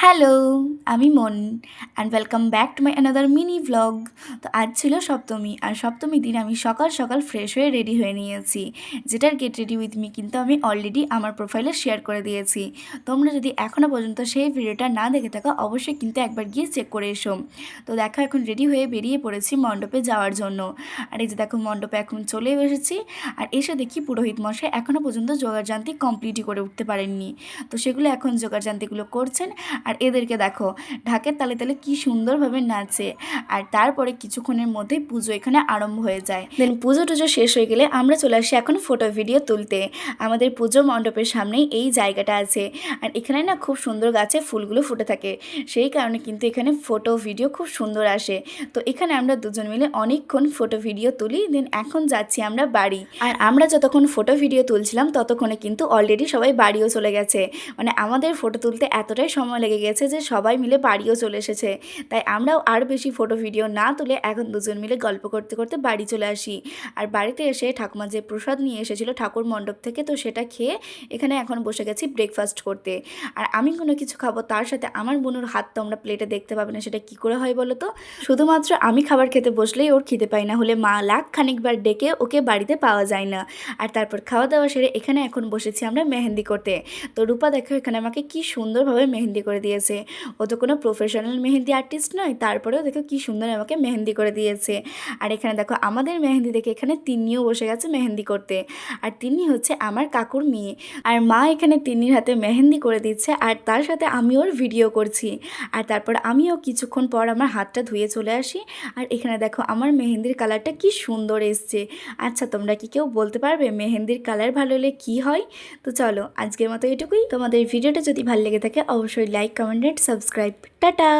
Hello, আমি মন and welcome back to my another mini vlog. তো আজ ছিল সপ্তমী, আর সপ্তমীর দিন আমি সকাল সকাল ফ্রেশ হয়ে রেডি হয়ে নিয়েছি, যেটার গেট রেডি উইথ মি কিন্তু আমি অলরেডি আমার প্রোফাইলে শেয়ার করে দিয়েছি। তোমরা যদি এখনও পর্যন্ত সেই ভিডিওটা না দেখে থাকো অবশ্যই কিন্তু একবার গিয়ে চেক করে এসো। তো দেখো এখন রেডি হয়ে বেরিয়ে পড়েছি মণ্ডপে যাওয়ার জন্য। আর এই যে দেখো মণ্ডপে এখন চলেও এসেছি, আর এসে দেখি পুরোহিত মশাই এখনও পর্যন্ত যোগাযান্ত্রি কমপ্লিটই করে উঠতে পারেননি। তো সেগুলো এখন যোগাযান্ত্রিগুলো করছেন। আর এদেরকে দেখো ঢাকের তালে তালে কি সুন্দরভাবে নাচে। আর তারপরে কিছুক্ষণের মধ্যেই পুজো এখানে আরম্ভ হয়ে যায়। দেন পুজো টুজো শেষ হয়ে গেলে আমরা চলে আসি এখন ফটো ভিডিও তুলতে। আমাদের পুজো মণ্ডপের সামনেই এই জায়গাটা আছে, আর এখানে না খুব সুন্দর গাছে ফুলগুলো ফুটে থাকে, সেই কারণে কিন্তু এখানে ফটো ভিডিও খুব সুন্দর আসে। তো এখানে আমরা দুজন মিলে অনেকক্ষণ ফটো ভিডিও তুলি। দেন এখন যাচ্ছি আমরা বাড়ি। আর আমরা যতক্ষণ ফটো ভিডিও তুলছিলাম ততক্ষণে কিন্তু অলরেডি সবাই বাড়িও চলে গেছে। মানে আমাদের ফটো তুলতে এতটাই সময় লেগে গেছে যে সবাই মিলে বাড়িও চলে এসেছে। তাই আমরাও আর বেশি ফটো ভিডিও না তুলে এখন দুজন মিলে গল্প করতে করতে বাড়ি চলে আসি। আর বাড়িতে এসে ঠাকুমা যে প্রসাদ নিয়ে এসেছিল ঠাকুর মণ্ডপ থেকে, তো সেটা খেয়ে এখানে এখন বসে গেছি ব্রেকফাস্ট করতে। আর আমি কোনো কিছু খাবো তার সাথে আমার বোনের হাত তো আমরা প্লেটে দেখতে পাবে না, সেটা কি করে হয় বলো তো? শুধুমাত্র আমি খাবার খেতে বসলেই ওর খিদে পাই, না হলে মা লাখ খানিকবার ডেকে ওকে বাড়িতে পাওয়া যায় না। আর তারপর খাওয়া দাওয়া সেরে এখানে এখন বসেছি আমরা মেহেন্দি করতে। তো রূপা দেখো এখানে আমাকে কি সুন্দরভাবে মেহেন্দি করে দিয়েছে। ও তো কোনো প্রফেশনাল মেহেন্দি আর্টিস্ট নয়, তারপরেও দেখো কি সুন্দর আমাকে মেহেন্দি করে দিয়েছে। আর এখানে দেখো আমাদের মেহেন্দি দেখে এখানে তিন্নিও বসে গেছে মেহেন্দি করতে। আর তিন্নি হচ্ছে আমার কাকুর মেয়ে। আর মা এখানে তিন্নির হাতে মেহেন্দি করে দিচ্ছে, আর তার সাথে আমি ওর ভিডিও করছি। আর তারপর আমিও কিছুক্ষণ পর আমার হাতটা ধুয়ে চলে আসি। আর এখানে দেখো আমার মেহেন্দির কালারটা কি সুন্দর এসছে। আচ্ছা তোমরা কি কেউ বলতে পারবে মেহেন্দির কালার ভালো হলে কী হয়? তো চলো আজকের মতো এটুকুই। তোমাদের ভিডিওটা যদি ভালো লেগে থাকে অবশ্যই লাইক, কমেন্ট, সাবস্ক্রাইব। টাটা।